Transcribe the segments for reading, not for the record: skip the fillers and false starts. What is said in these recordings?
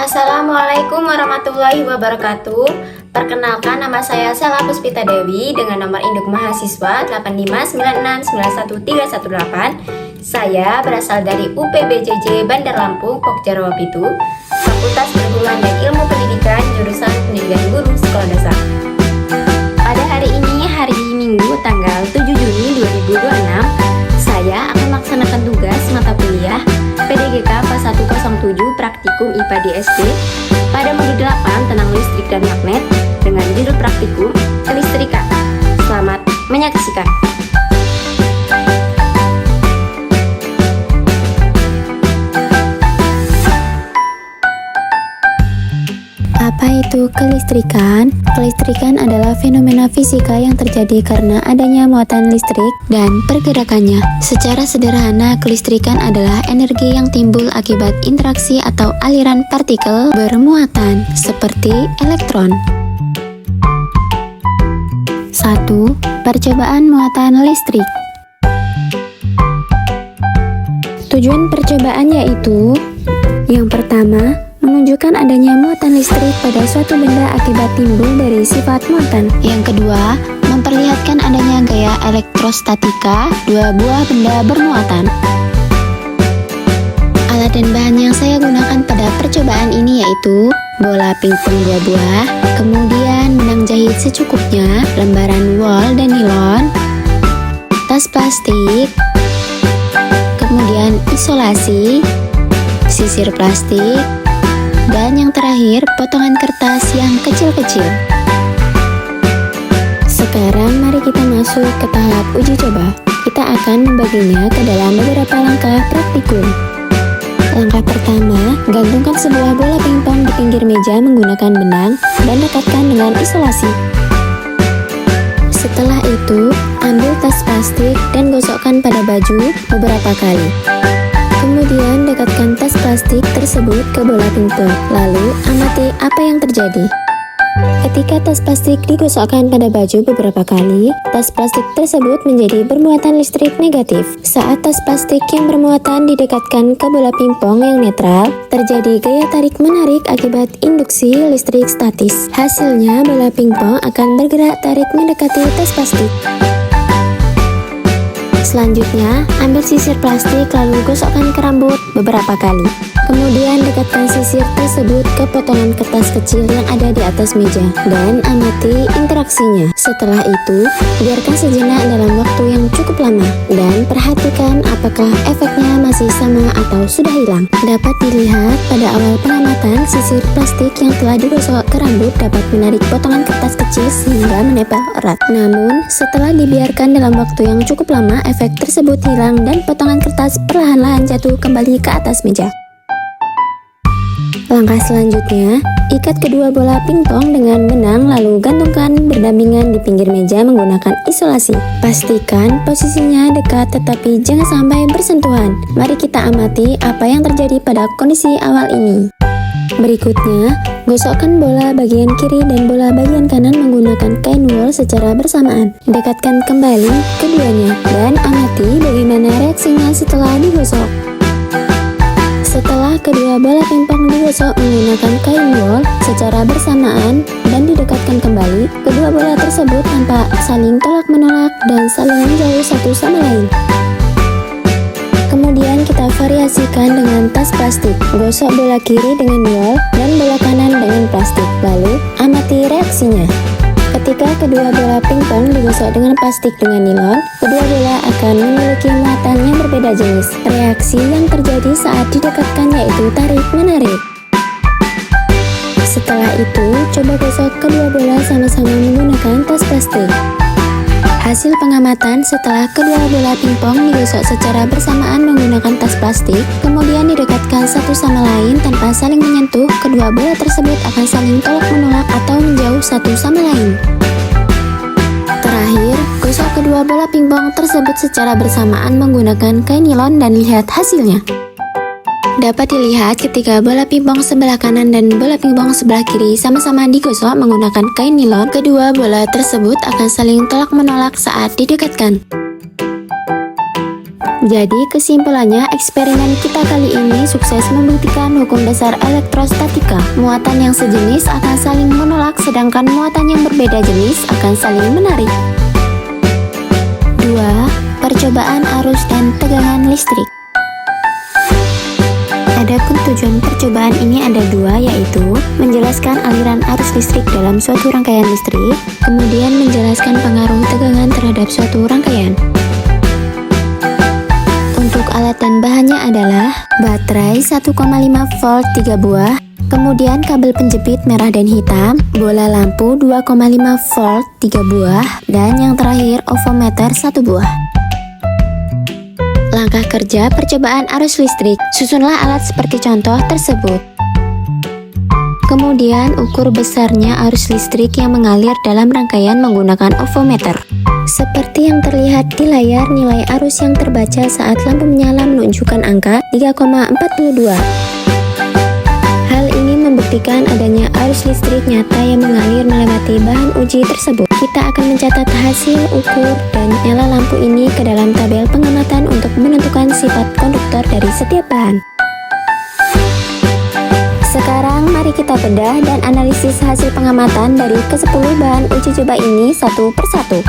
Assalamualaikum warahmatullahi wabarakatuh. Perkenalkan, nama saya Sela Puspita Dewi dengan nomor induk mahasiswa 859613118. Saya berasal dari UPBJJ Bandar Lampung, Pokja Rawa Pitu, Fakultas Perguruan dan Ilmu Pendidikan, jurusan Pendidikan Guru Sekolah Dasar. Pada hari ini, hari Minggu tanggal 7 Juni 2026, saya akan melaksanakan tugas mata kuliah PDGK Kelas 107 Praktikum IPA di SD pada modul 8 tentang listrik dan magnet dengan judul praktikum kelistrikan. Selamat menyaksikan. Apa itu kelistrikan? Kelistrikan adalah fenomena fisika yang terjadi karena adanya muatan listrik dan pergerakannya. Secara sederhana, kelistrikan adalah energi yang timbul akibat interaksi atau aliran partikel bermuatan, seperti elektron. 1. Percobaan muatan listrik. Tujuan percobaan yaitu: yang pertama, menunjukkan adanya muatan listrik pada suatu benda akibat timbul dari sifat muatan. Yang kedua, memperlihatkan adanya gaya elektrostatika dua buah benda bermuatan. Alat dan bahan yang saya gunakan pada percobaan ini yaitu bola pingpong 2 buah, kemudian benang jahit secukupnya, lembaran wol dan nilon, tas plastik, kemudian isolasi, sisir plastik, dan yang terakhir, potongan kertas yang kecil-kecil. Sekarang mari kita masuk ke tahap uji coba. Kita akan membaginya ke dalam beberapa langkah praktikum. Langkah pertama, gantungkan sebuah bola pingpong di pinggir meja menggunakan benang dan dekatkan dengan isolasi. Setelah itu, ambil tas plastik dan gosokkan pada baju beberapa kali. Kemudian dekatkan tas plastik tersebut ke bola pingpong. Lalu amati apa yang terjadi. Ketika tas plastik digosokkan pada baju beberapa kali, tas plastik tersebut menjadi bermuatan listrik negatif. Saat tas plastik yang bermuatan didekatkan ke bola pingpong yang netral, terjadi gaya tarik-menarik akibat induksi listrik statis. Hasilnya, bola pingpong akan bergerak tarik mendekati tas plastik. Selanjutnya, ambil sisir plastik lalu gosokkan ke rambut beberapa kali. Kemudian dekatkan sisir tersebut ke potongan kertas kecil yang ada di atas meja dan amati interaksinya. Setelah itu, biarkan sejenak dalam waktu yang cukup lama dan perhatikan apakah efeknya masih sama atau sudah hilang. Dapat dilihat pada awal pengamatan, sisir plastik yang telah digosok ke rambut dapat menarik potongan kertas kecil sehingga menempel erat. Namun, setelah dibiarkan dalam waktu yang cukup lama, efek tersebut hilang dan potongan kertas perlahan-lahan jatuh kembali ke atas meja. Langkah selanjutnya, ikat kedua bola pingpong dengan benang lalu gantungkan berdampingan di pinggir meja menggunakan isolasi. Pastikan posisinya dekat tetapi jangan sampai bersentuhan. Mari kita amati apa yang terjadi pada kondisi awal ini. Berikutnya, gosokkan bola bagian kiri dan bola bagian kanan menggunakan kain wol secara bersamaan. Dekatkan kembali keduanya dan amati bagaimana reaksinya setelah digosok. Setelah kedua bola pingpong digosok menggunakan kain wol secara bersamaan dan didekatkan kembali, kedua bola tersebut tampak saling tolak-menolak dan saling menjauh satu sama lain. Kemudian kita variasikan dengan tas plastik. Gosok bola kiri dengan wol dan bola kanan dengan plastik. Lalu amati reaksinya. Ketika kedua bola pingpong digosok dengan plastik dengan nilon, kedua bola akan memiliki muatan yang berbeda jenis. Reaksi yang terjadi saat didekatkan yaitu tarik-menarik. Setelah itu, coba gosok kedua bola sama-sama menggunakan tas plastik. Hasil pengamatan setelah kedua bola pingpong digosok secara bersamaan menggunakan tas plastik, kemudian didekatkan satu sama lain tanpa saling menyentuh, kedua bola tersebut akan saling tolak-menolak atau menjauh satu sama lain. Terakhir, gosok kedua bola pingpong tersebut secara bersamaan menggunakan kain nilon dan lihat hasilnya. Dapat dilihat ketika bola pingpong sebelah kanan dan bola pingpong sebelah kiri sama-sama digosok menggunakan kain nilon, kedua bola tersebut akan saling tolak-menolak saat didekatkan. Jadi kesimpulannya, eksperimen kita kali ini sukses membuktikan hukum dasar elektrostatika. Muatan yang sejenis akan saling menolak, sedangkan muatan yang berbeda jenis akan saling menarik. 2. Percobaan arus dan tegangan listrik. Adapun tujuan percobaan ini ada dua, yaitu menjelaskan aliran arus listrik dalam suatu rangkaian listrik, kemudian menjelaskan pengaruh tegangan terhadap suatu rangkaian. Untuk alat dan bahannya adalah baterai 1,5 volt 3 buah, kemudian kabel penjepit merah dan hitam, bola lampu 2,5 volt 3 buah, dan yang terakhir ovometer 1 buah. Langkah kerja percobaan arus listrik. Susunlah alat seperti contoh tersebut. Kemudian ukur besarnya arus listrik yang mengalir dalam rangkaian menggunakan ovometer. Seperti yang terlihat di layar, nilai arus yang terbaca saat lampu menyala menunjukkan angka 3,42. Hal ini membuktikan adanya arus listrik nyata yang mengalir melewati bahan uji tersebut. Kita akan mencatat hasil ukur dan nyala lampu ini ke dalam tabel pengamatan untuk menentukan sifat konduktor dari setiap bahan. Sekarang mari kita bedah dan analisis hasil pengamatan dari ke-10 bahan uji coba ini satu persatu.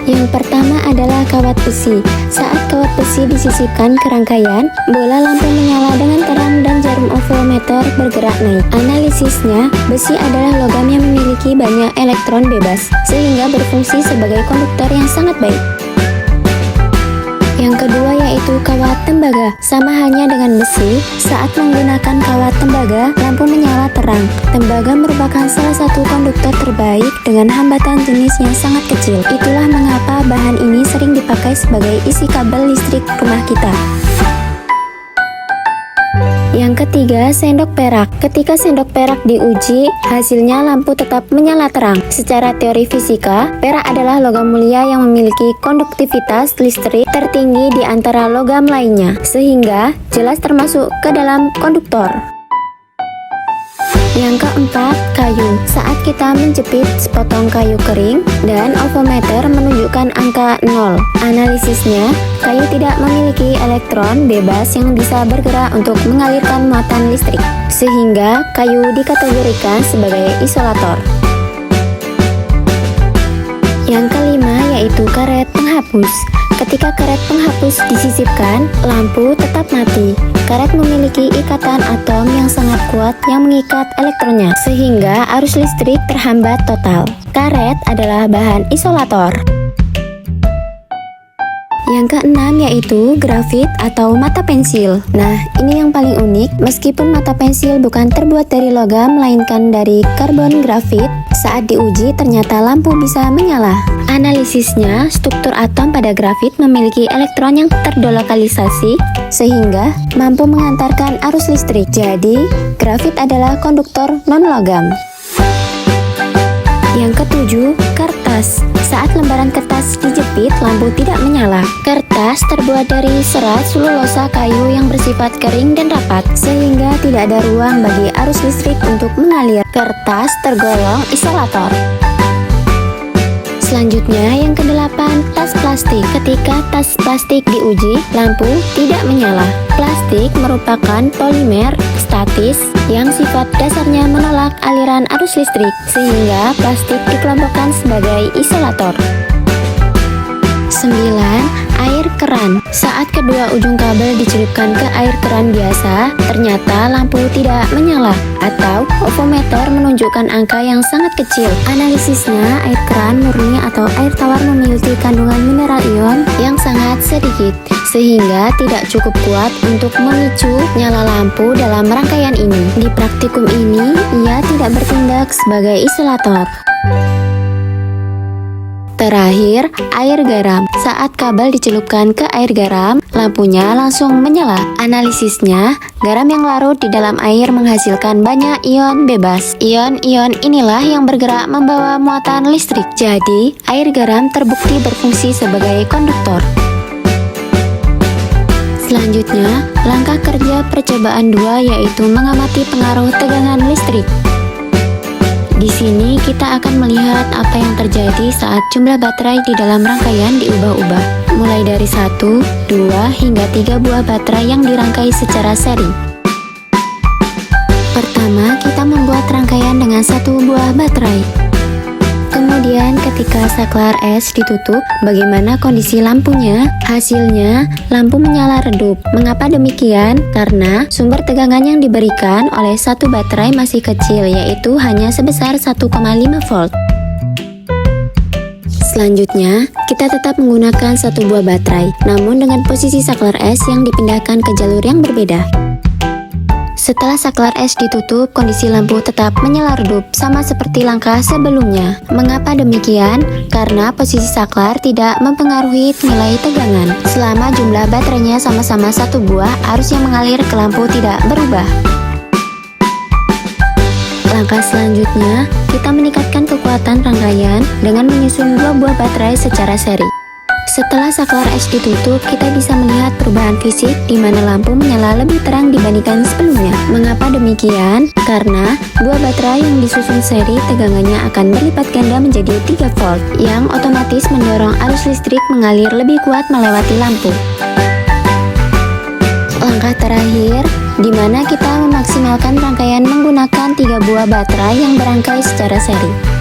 Yang pertama adalah kawat besi. Saat kawat besi disisipkan ke rangkaian, bola lampu menyala dengan terang dan jarum ovometer bergerak naik. Analisisnya, besi adalah logam yang memiliki banyak elektron bebas, sehingga berfungsi sebagai konduktor yang sangat baik. Yang kedua yaitu kawat tembaga. Sama halnya dengan besi, saat menggunakan kawat tembaga, lampu menyala terang. Tembaga merupakan salah satu konduktor terbaik dengan hambatan jenis yang sangat kecil. Itulah mengapa bahan ini sering dipakai sebagai isi kabel listrik rumah kita. Yang ketiga, sendok perak. Ketika sendok perak diuji, hasilnya lampu tetap menyala terang. Secara teori fisika, perak adalah logam mulia yang memiliki konduktivitas listrik tertinggi di antara logam lainnya, sehingga jelas termasuk ke dalam konduktor. Yang keempat, kayu. Saat kita menjepit sepotong kayu kering dan ovometer menunjukkan angka 0. Analisisnya, kayu tidak memiliki elektron bebas yang bisa bergerak untuk mengalirkan muatan listrik, sehingga kayu dikategorikan sebagai isolator. Yang kelima yaitu karet penghapus. Ketika karet penghapus disisipkan, lampu tetap mati. Karet memiliki ikatan atom yang sangat kuat yang mengikat elektronnya, sehingga arus listrik terhambat total. Karet adalah bahan isolator. Yang keenam yaitu grafit atau mata pensil. Nah, ini yang paling unik. Meskipun mata pensil bukan terbuat dari logam, melainkan dari karbon grafit, saat diuji ternyata lampu bisa menyala. Analisisnya, struktur atom pada grafit memiliki elektron yang terdolokalisasi, sehingga mampu mengantarkan arus listrik. Jadi, grafit adalah konduktor non-logam. Yang ketujuh, kertas. Saat lembaran kertas dijepit, lampu tidak menyala. Kertas terbuat dari serat selulosa kayu yang bersifat kering dan rapat, sehingga tidak ada ruang bagi arus listrik untuk mengalir. Kertas tergolong isolator. Selanjutnya yang kedelapan, tas plastik. Ketika tas plastik diuji, lampu tidak menyala. Plastik merupakan polimer statis yang sifat dasarnya menolak aliran arus listrik, sehingga plastik dikelompokkan sebagai isolator. 9. Air keran. Saat kedua ujung kabel dicelupkan ke air keran biasa, ternyata lampu tidak menyala atau ovometer menunjukkan angka yang sangat kecil. Analisisnya, air keran murni atau air tawar memiliki kandungan mineral ion yang sangat sedikit, sehingga tidak cukup kuat untuk memicu nyala lampu dalam rangkaian ini. Di praktikum ini, ia tidak bertindak sebagai isolator. Terakhir, air garam. Saat kabel dicelupkan ke air garam, lampunya langsung menyala. Analisisnya, garam yang larut di dalam air menghasilkan banyak ion bebas. Ion-ion inilah yang bergerak membawa muatan listrik. Jadi, air garam terbukti berfungsi sebagai konduktor. Selanjutnya, langkah kerja percobaan 2 yaitu mengamati pengaruh tegangan listrik. Di sini kita akan melihat apa yang terjadi saat jumlah baterai di dalam rangkaian diubah-ubah, mulai dari 1, 2, hingga 3 buah baterai yang dirangkai secara seri. Pertama, kita membuat rangkaian dengan 1 buah baterai. Kemudian ketika saklar es ditutup, bagaimana kondisi lampunya? Hasilnya, lampu menyala redup. Mengapa demikian? Karena sumber tegangan yang diberikan oleh satu baterai masih kecil, yaitu hanya sebesar 1,5 volt. Selanjutnya, kita tetap menggunakan 1 buah baterai, namun dengan posisi saklar es yang dipindahkan ke jalur yang berbeda. Setelah saklar es ditutup, kondisi lampu tetap menyala redup, sama seperti langkah sebelumnya. Mengapa demikian? Karena posisi saklar tidak mempengaruhi nilai tegangan. Selama jumlah baterainya sama-sama 1 buah, arus yang mengalir ke lampu tidak berubah. Langkah selanjutnya, kita meningkatkan kekuatan rangkaian dengan menyusun 2 buah baterai secara seri. Setelah saklar es ditutup, kita bisa melihat perubahan fisik di mana lampu menyala lebih terang dibandingkan sebelumnya. Mengapa demikian? Karena 2 baterai yang disusun seri tegangannya akan berlipat ganda menjadi 3 volt, yang otomatis mendorong arus listrik mengalir lebih kuat melewati lampu. Langkah terakhir, di mana kita memaksimalkan rangkaian menggunakan 3 buah baterai yang berangkai secara seri.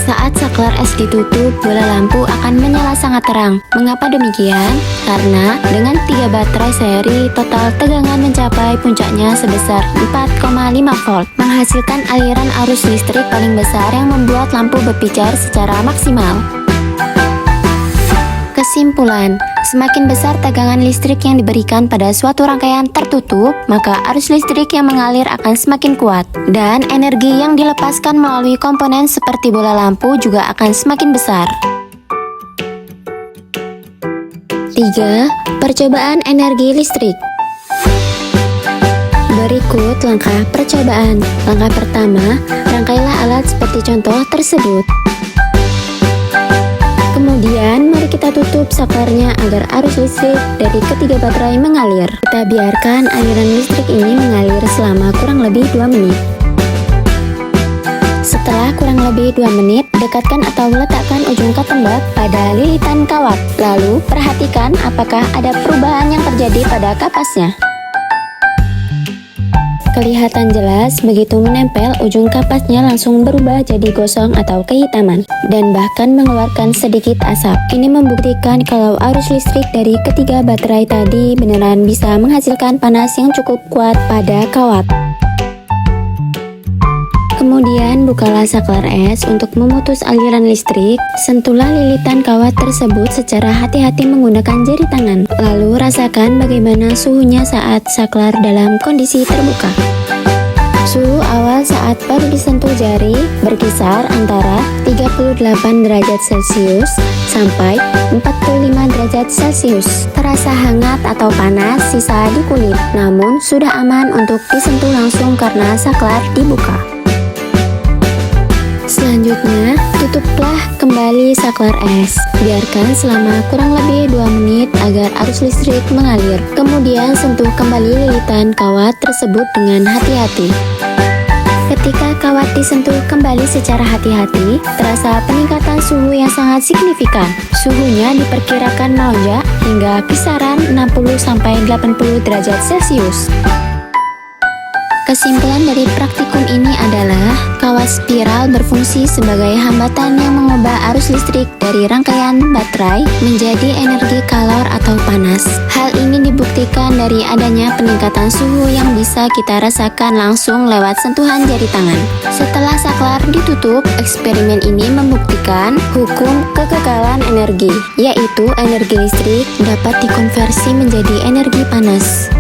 Saat saklar es ditutup, bola lampu akan menyala sangat terang. Mengapa demikian? Karena dengan 3 baterai seri, total tegangan mencapai puncaknya sebesar 4,5 volt, menghasilkan aliran arus listrik paling besar yang membuat lampu berpijar secara maksimal. Kesimpulan, semakin besar tegangan listrik yang diberikan pada suatu rangkaian tertutup, maka arus listrik yang mengalir akan semakin kuat, dan energi yang dilepaskan melalui komponen seperti bola lampu juga akan semakin besar. 3. Percobaan energi listrik. Berikut langkah percobaan. Langkah pertama, rangkailah alat seperti contoh tersebut. Kemudian, mari kita tutup saklarnya agar arus listrik dari ketiga baterai mengalir. Kita biarkan aliran listrik ini mengalir selama kurang lebih 2 menit. Setelah kurang lebih 2 menit, dekatkan atau letakkan ujung ketembak pada lilitan kawat. Lalu, perhatikan apakah ada perubahan yang terjadi pada kapasnya. Kelihatan jelas, begitu menempel, ujung kapasnya langsung berubah jadi gosong atau kehitaman, dan bahkan mengeluarkan sedikit asap. Ini membuktikan kalau arus listrik dari ketiga baterai tadi beneran bisa menghasilkan panas yang cukup kuat pada kawat. Kemudian bukalah saklar es untuk memutus aliran listrik. Sentuhlah lilitan kawat tersebut secara hati-hati menggunakan jari tangan. Lalu rasakan bagaimana suhunya saat saklar dalam kondisi terbuka. Suhu awal saat baru disentuh jari berkisar antara 38 derajat Celcius sampai 45 derajat Celcius. Terasa hangat atau panas sisa di kulit, namun sudah aman untuk disentuh langsung karena saklar dibuka. Selanjutnya, tutuplah kembali saklar es. Biarkan selama kurang lebih 2 menit agar arus listrik mengalir. Kemudian sentuh kembali lilitan kawat tersebut dengan hati-hati. Ketika kawat disentuh kembali secara hati-hati, terasa peningkatan suhu yang sangat signifikan. Suhunya diperkirakan melonjak hingga kisaran 60-80 derajat Celcius. Kesimpulan dari praktikum ini adalah kawat spiral berfungsi sebagai hambatan yang mengubah arus listrik dari rangkaian baterai menjadi energi kalor atau panas. Hal ini dibuktikan dari adanya peningkatan suhu yang bisa kita rasakan langsung lewat sentuhan jari tangan. Setelah saklar ditutup, eksperimen ini membuktikan hukum kekekalan energi, yaitu energi listrik dapat dikonversi menjadi energi panas.